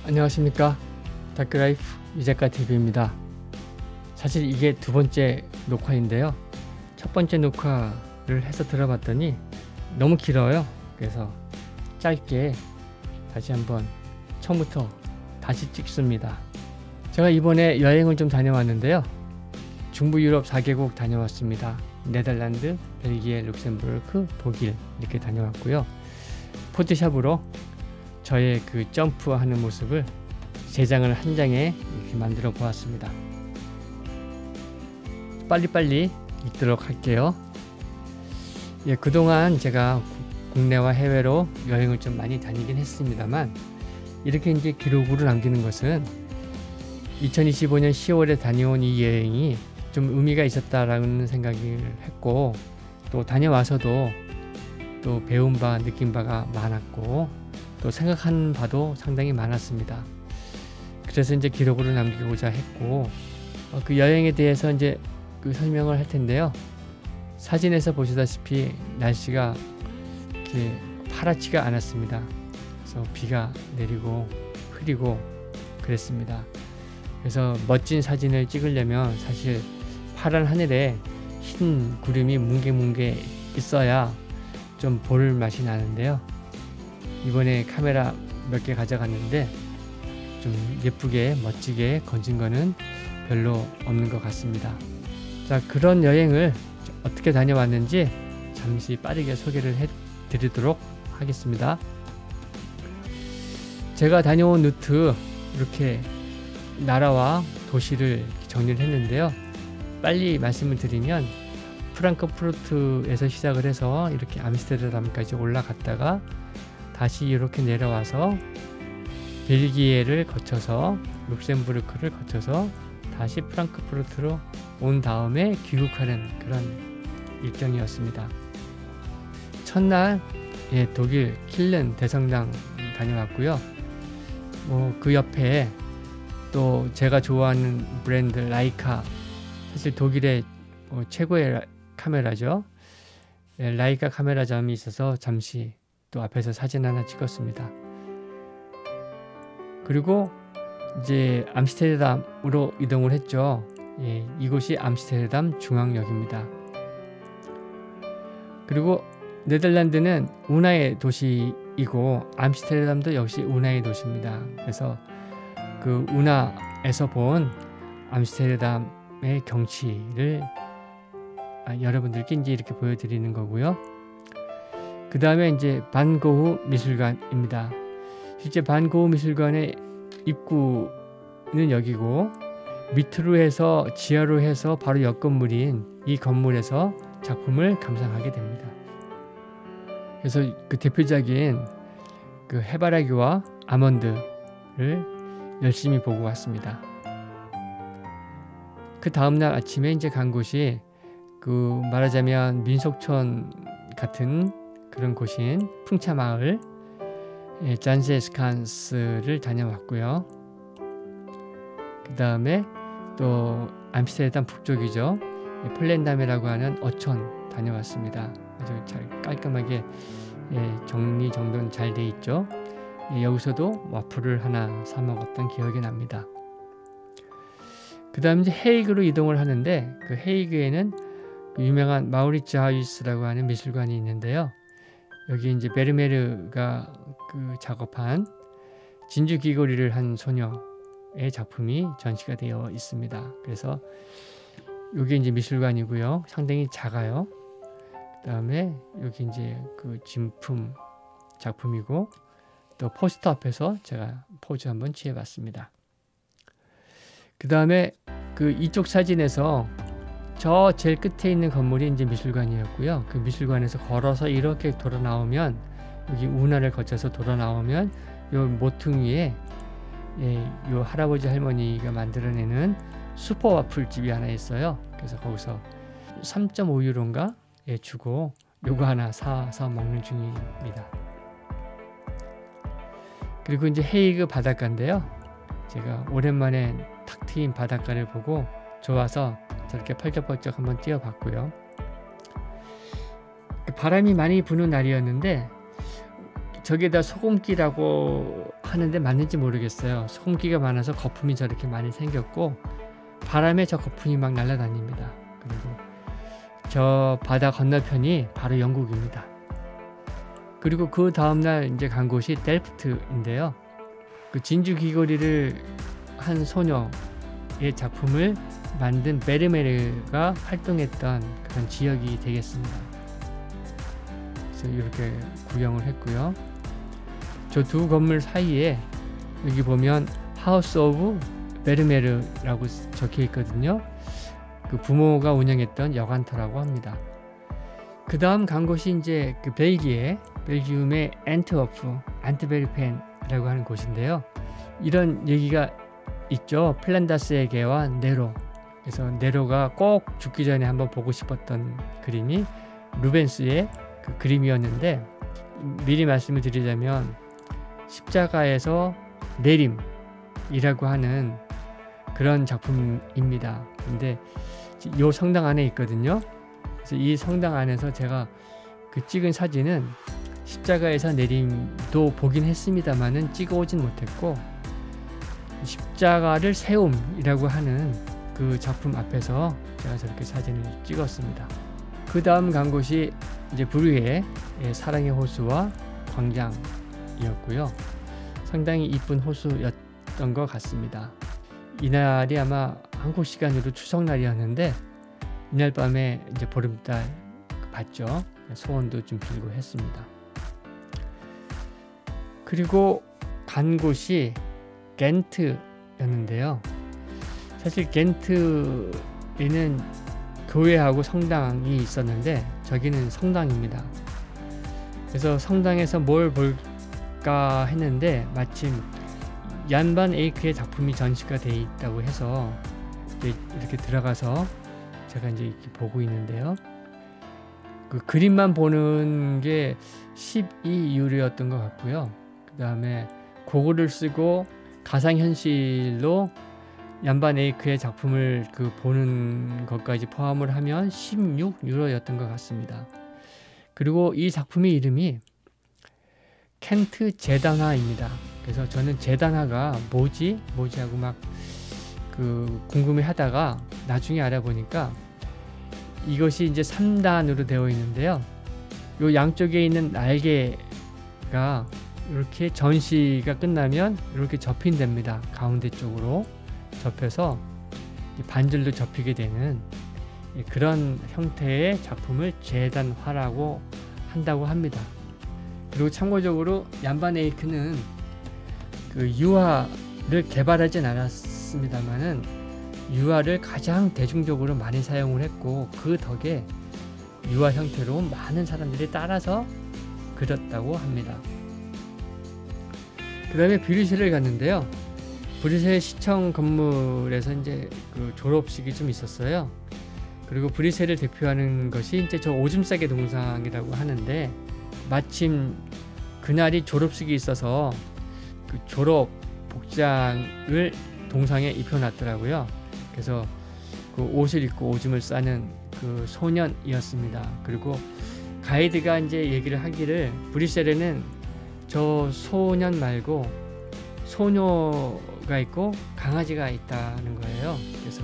안녕하십니까. 다크라이프 이작가TV입니다. 사실 이게 두 번째 녹화인데요. 첫 번째 녹화를 해서 들어봤더니 너무 길어요. 그래서 짧게 다시 한번 처음부터 다시 찍습니다. 제가 이번에 여행을 좀 다녀왔는데요. 중부 유럽 4개국 다녀왔습니다. 네덜란드, 벨기에, 룩셈부르크, 독일 이렇게 다녀왔고요. 포토샵으로 저의 그 점프하는 모습을 제장을 한 장에 이렇게 만들어 보았습니다. 빨리빨리 읽도록 할게요. 예, 그동안 제가 국내와 해외로 여행을 좀 많이 다니긴 했습니다만 이렇게 이제 기록으로 남기는 것은 2025년 10월에 다녀온 이 여행이 좀 의미가 있었다라는 생각을 했고, 또 다녀와서도 또 배운 바 느낀 바가 많았고 또 생각한 바도 상당히 많았습니다. 그래서 이제 기록으로 남기고자 했고, 그 여행에 대해서 이제 그 설명을 할 텐데요. 사진에서 보시다시피 날씨가 이렇게 파랗지가 않았습니다. 그래서 비가 내리고 흐리고 그랬습니다. 그래서 멋진 사진을 찍으려면 사실 파란 하늘에 흰 구름이 뭉게뭉게 있어야 좀 볼 맛이 나는데요. 이번에 카메라 몇 개 가져갔는데 좀 예쁘게 멋지게 건진 거는 별로 없는 것 같습니다. 자, 그런 여행을 어떻게 다녀왔는지 잠시 빠르게 소개를 해 드리도록 하겠습니다. 제가 다녀온 루트 이렇게 나라와 도시를 정리를 했는데요. 빨리 말씀을 드리면 프랑크푸르트에서 시작을 해서 이렇게 암스테르담까지 올라갔다가 다시 이렇게 내려와서 벨기에를 거쳐서 룩셈부르크를 거쳐서 다시 프랑크푸르트로 온 다음에 귀국하는 그런 일정이었습니다. 첫날 독일 킬른 대성당 다녀왔고요. 그 옆에 또 제가 좋아하는 브랜드 라이카, 사실 독일의 최고의 카메라죠. 라이카 카메라점이 있어서 잠시 또 앞에서 사진 하나 찍었습니다. 그리고 이제 암스테르담으로 이동을 했죠. 이곳이 암스테르담 중앙역입니다. 그리고 네덜란드는 운하의 도시이고 암스테르담도 역시 운하의 도시입니다. 그래서 그 운하에서 본 암스테르담의 경치를 여러분들께 이제 이렇게 보여드리는 거고요. 그 다음에 이제 반 고흐 미술관입니다. 실제 반 고흐 미술관의 입구는 여기고 밑으로 해서 지하로 해서 바로 옆 건물인 이 건물에서 작품을 감상하게 됩니다. 그래서 그 대표작인 그 해바라기와 아몬드를 열심히 보고 왔습니다. 그 다음날 아침에 이제 간 곳이 그 말하자면 민속촌 같은 그런 곳인 풍차마을 잔세스칸스를 다녀왔고요. 그 다음에 또 암스테르담 북쪽이죠. 폴렌담이라고 하는 어촌 다녀왔습니다. 아주 잘 깔끔하게 정리정돈 잘 돼 있죠. 여기서도 와플을 하나 사 먹었던 기억이 납니다. 그 다음 이제 헤이그로 이동을 하는데 그 헤이그에는 그 유명한 마우리츠 하우스라고 하는 미술관이 있는데요. 여기 이제 베르메르가 그 작업한 진주 귀걸이를 한 소녀의 작품이 전시가 되어 있습니다. 그래서 여기 이제 미술관이고요. 상당히 작아요. 그 다음에 여기 이제 그 진품 작품이고 또 포스터 앞에서 제가 포즈 한번 취해봤습니다. 그 다음에 그 이쪽 사진에서 저 제일 끝에 있는 건물이 이제 미술관이었고요. 그 미술관에서 걸어서 이렇게 돌아 나오면 여기 운하를 거쳐서 돌아 나오면 요 모퉁이에 요 할아버지 할머니가 만들어내는 슈퍼 와플집이 하나 있어요. 그래서 거기서 3.5유로인가 주고 요거 하나 사서 먹는 중입니다. 그리고 이제 헤이그 바닷가인데요. 제가 오랜만에 탁 트인 바닷가를 보고 좋아서 저렇게 펄쩍펄쩍 한번 뛰어봤고요. 바람이 많이 부는 날이었는데 저기에다 소금기라고 하는데 맞는지 모르겠어요. 소금기가 많아서 거품이 저렇게 많이 생겼고 바람에 저 거품이 막 날아다닙니다. 그리고 저 바다 건너편이 바로 영국입니다. 그리고 그 다음날 이제 간 곳이 델프트인데요. 그 진주 귀걸이를 한 소녀의 작품을 만든 베르메르가 활동했던 그런 지역이 되겠습니다. 그래서 이렇게 구경을 했고요. 저 두 건물 사이에 여기 보면 하우스 오브 베르메르라고 적혀 있거든요. 그 부모가 운영했던 여관터라고 합니다. 그 다음 간 곳이 이제 그 벨기움의 안트베르펜이라고 하는 곳인데요. 이런 얘기가 있죠. 플란다스의 개와 네로. 그래서 네로가 꼭 죽기 전에 한번 보고 싶었던 그림이 루벤스의 그 그림이었는데, 미리 말씀을 드리자면 십자가에서 내림이라고 하는 그런 작품입니다. 근데 이 성당 안에 있거든요. 그래서 이 성당 안에서 제가 그 찍은 사진은 십자가에서 내림도 보긴 했습니다만은 찍어오진 못했고, 십자가를 세움이라고 하는 그 작품 앞에서 제가 저렇게 사진을 찍었습니다. 그 다음 간 곳이 이제 브르헤의 사랑의 호수와 광장이었고요. 상당히 이쁜 호수였던 것 같습니다. 이날이 아마 한국 시간으로 추석날이었는데 이날 밤에 이제 보름달 봤죠. 소원도 좀 빌고 했습니다. 그리고 간 곳이 겐트였는데요. 사실 겐트에는 교회하고 성당이 있었는데 저기는 성당입니다. 그래서 성당에서 뭘 볼까 했는데 마침 얀 반 에이크의 작품이 전시가 돼 있다고 해서 이렇게 들어가서 제가 이제 이렇게 보고 있는데요. 그 그림만 보는 게 12유로였던 것 같고요. 그 다음에 고글을 쓰고 가상현실로 얀 반 에이크의 작품을 그 보는 것까지 포함을 하면 16유로였던 것 같습니다. 그리고 이 작품의 이름이 켄트 재단화입니다. 그래서 저는 재단화가 뭐지 하고 막 그 궁금해 하다가 나중에 알아보니까 이것이 이제 3단으로 되어 있는데요. 요 양쪽에 있는 날개가 이렇게 전시가 끝나면 이렇게 접힌답니다. 가운데 쪽으로 접혀서 반절로 접히게 되는 그런 형태의 작품을 재단화라고 한다고 합니다. 그리고 참고적으로 얀 반 에이크는 그 유화를 개발하진 않았습니다만은 유화를 가장 대중적으로 많이 사용을 했고 그 덕에 유화 형태로 많은 사람들이 따라서 그렸다고 합니다. 그 다음에 브뤼셀을 갔는데요. 브뤼셀 시청 건물에서 이제 그 졸업식이 좀 있었어요. 그리고 브뤼셀을 대표하는 것이 이제 저 오줌 싸개 동상이라고 하는데 마침 그날이 졸업식이 있어서 그 졸업 복장을 동상에 입혀놨더라고요. 그래서 그 옷을 입고 오줌을 싸는 그 소년이었습니다. 그리고 가이드가 이제 얘기를 하기를 브뤼셀에는 저 소년 말고 소녀가 있고 강아지가 있다는 거예요. 그래서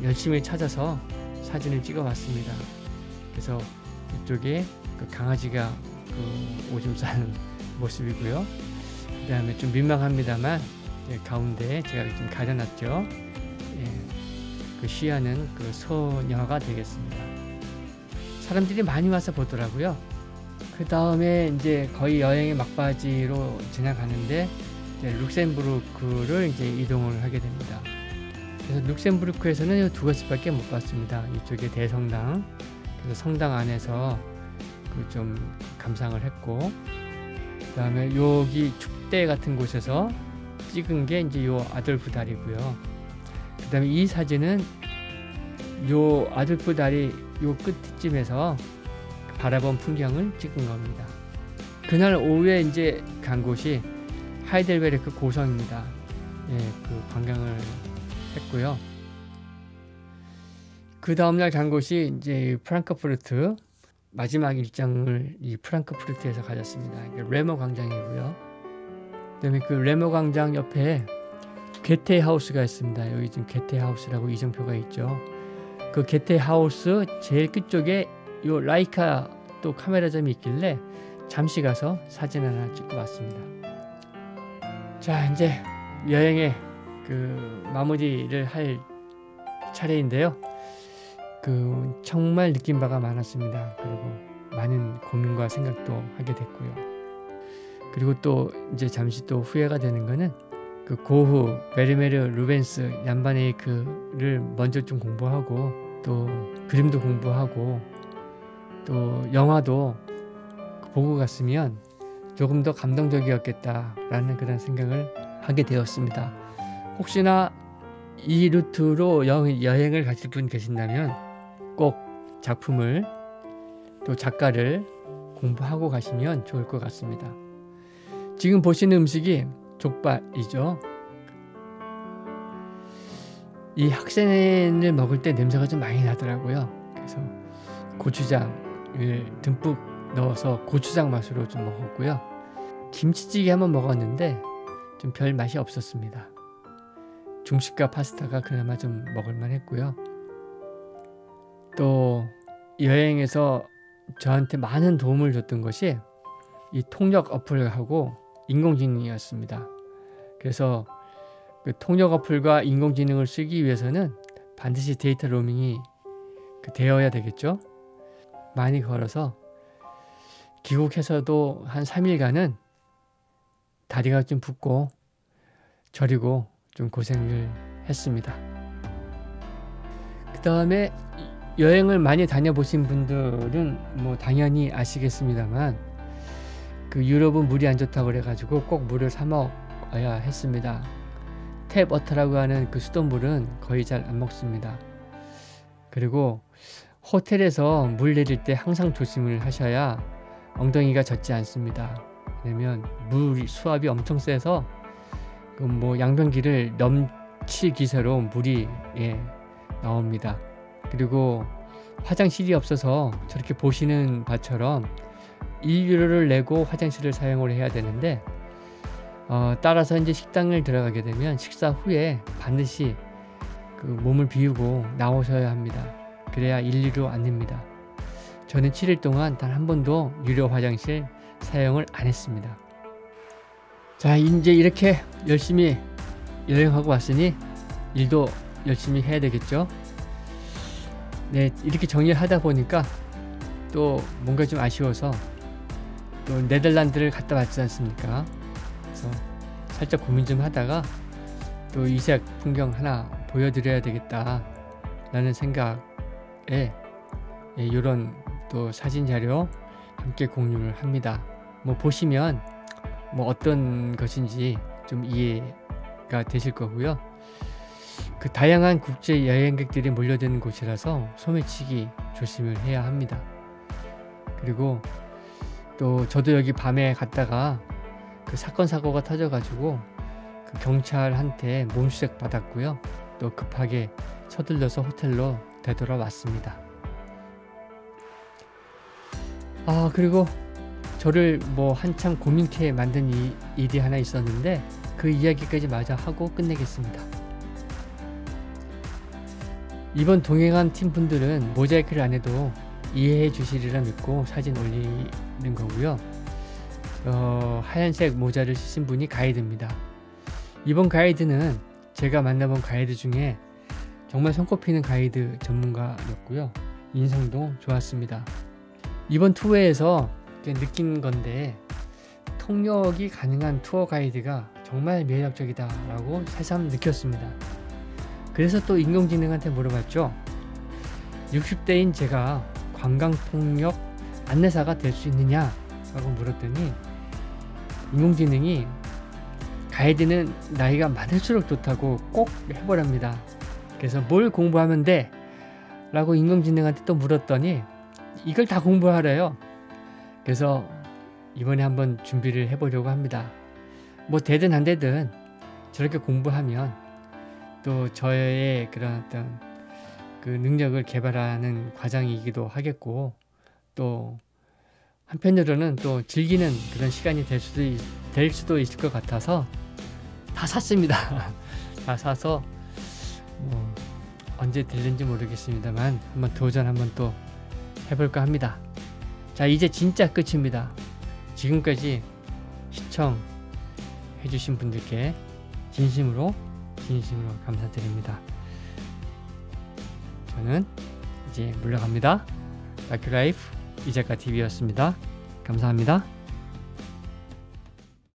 열심히 찾아서 사진을 찍어봤습니다. 그래서 이쪽에 그 강아지가 그 오줌 싸는 모습이고요. 그 다음에 좀 민망합니다만 가운데 제가 좀 가려놨죠. 그 시야는 그 소녀가 되겠습니다. 사람들이 많이 와서 보더라고요. 그 다음에 이제 거의 여행의 막바지로 지나가는데 이제 룩셈부르크를 이제 이동을 하게 됩니다. 그래서 룩셈부르크에서는 두 곳밖에 못 봤습니다. 이쪽에 대성당, 그래서 성당 안에서 그 좀 감상을 했고, 그 다음에 여기 축대 같은 곳에서 찍은 게 이제 요 아돌프 다리고요. 그 다음에 이 사진은 요 아돌프 다리 요 끝쯤에서 바라본 풍경을 찍은 겁니다. 그날 오후에 이제 간 곳이 하이델베르크 고성입니다. 그 관광을 했고요. 그 다음날 간 곳이 이제 프랑크푸르트 마지막 일정을 이 프랑크푸르트에서 가졌습니다. 레머 광장이고요. 그다음에 그 레머 광장 옆에 게테 하우스가 있습니다. 여기 지금 게테 하우스라고 이정표가 있죠. 그 게테 하우스 제일 끝쪽에 요 라이카 또 카메라점이 있길래 잠시 가서 사진 하나 찍고 왔습니다. 자, 이제 여행의 그 마무리를 할 차례인데요. 그 정말 느낀 바가 많았습니다. 그리고 많은 고민과 생각도 하게 됐고요. 그리고 또 이제 잠시 또 후회가 되는 거는 그 고흐, 베르메르, 루벤스, 얀바네이크를 먼저 좀 공부하고 또 그림도 공부하고 또 영화도 보고 갔으면 조금 더 감동적이었겠다라는 그런 생각을 하게 되었습니다. 혹시나 이 루트로 여행을 가실 분 계신다면 꼭 작품을 또 작가를 공부하고 가시면 좋을 것 같습니다. 지금 보시는 음식이 족발이죠. 이 학생을 먹을 때 냄새가 좀 많이 나더라고요. 그래서 고추장을 듬뿍 넣어서 고추장 맛으로 좀 먹었고요. 김치찌개 한번 먹었는데 좀 별 맛이 없었습니다. 중식과 파스타가 그나마 좀 먹을만 했고요. 또 여행에서 저한테 많은 도움을 줬던 것이 이 통역 어플하고 인공지능이었습니다. 그래서 그 통역 어플과 인공지능을 쓰기 위해서는 반드시 데이터 로밍이 되어야 되겠죠. 많이 걸어서 귀국해서도 한 3일간은 다리가 좀 붓고 저리고 좀 고생을 했습니다. 그 다음에 여행을 많이 다녀보신 분들은 뭐 당연히 아시겠습니다만 그 유럽은 물이 안 좋다고 그래가지고 꼭 물을 사 먹어야 했습니다. 탭 워터라고 하는 그 수돗물은 거의 잘 안 먹습니다. 그리고 호텔에서 물 내릴 때 항상 조심을 하셔야 엉덩이가 젖지 않습니다. 왜냐면 물 수압이 엄청 세서 그 뭐 양변기를 넘칠 기세로 물이 나옵니다. 그리고 화장실이 없어서 저렇게 보시는 바처럼 1유로를 내고 화장실을 사용을 해야 되는데 따라서 이제 식당을 들어가게 되면 식사 후에 반드시 그 몸을 비우고 나오셔야 합니다. 그래야 1유로 안 냅니다. 저는 7일 동안 단 한 번도 유료 화장실 사용을 안 했습니다. 자, 이제 이렇게 열심히 여행하고 왔으니 일도 열심히 해야 되겠죠. 네, 이렇게 정리를 하다 보니까 또 뭔가 좀 아쉬워서 또 네덜란드를 갔다 왔지 않습니까? 그래서 살짝 고민 좀 하다가 또 이색 풍경 하나 보여드려야 되겠다 라는 생각에 이런 또 사진 자료 함께 공유를 합니다. 뭐 보시면 뭐 어떤 것인지 좀 이해가 되실 거고요. 그 다양한 국제 여행객들이 몰려드는 곳이라서 소매치기 조심을 해야 합니다. 그리고 또 저도 여기 밤에 갔다가 그 사건 사고가 터져가지고 그 경찰한테 몸수색 받았고요. 또 급하게 서둘러서 호텔로 되돌아왔습니다. 그리고 저를 뭐 한참 고민케 만든 일이 하나 있었는데 그 이야기까지 마저 하고 끝내겠습니다. 이번 동행한 팀분들은 모자이크를 안 해도 이해해 주시리라 믿고 사진 올리는 거고요. 하얀색 모자를 쓰신 분이 가이드입니다. 이번 가이드는 제가 만나본 가이드 중에 정말 손꼽히는 가이드 전문가였고요. 인상도 좋았습니다. 이번 투어에서 느낀 건데 통역이 가능한 투어 가이드가 정말 매력적이다 라고 새삼 느꼈습니다. 그래서 또 인공지능한테 물어봤죠. 60대인 제가 관광통역 안내사가 될 수 있느냐 라고 물었더니 인공지능이 가이드는 나이가 많을수록 좋다고 꼭 해보랍니다. 그래서 뭘 공부하면 돼? 라고 인공지능한테 또 물었더니 이걸 다 공부하래요. 그래서 이번에 한번 준비를 해보려고 합니다. 뭐 되든 안 되든 저렇게 공부하면 또 저의 그런 어떤 그 능력을 개발하는 과정이기도 하겠고 또 한편으로는 또 즐기는 그런 시간이 될 수도 있을 것 같아서 다 샀습니다. 다 사서 뭐 언제 들는지 모르겠습니다만 한번 도전 한번 또 해볼까 합니다. 자, 이제 진짜 끝입니다. 지금까지 시청해주신 분들께 진심으로 감사드립니다. 저는 이제 물러갑니다. 다큐라이프 이작가TV였습니다. 감사합니다.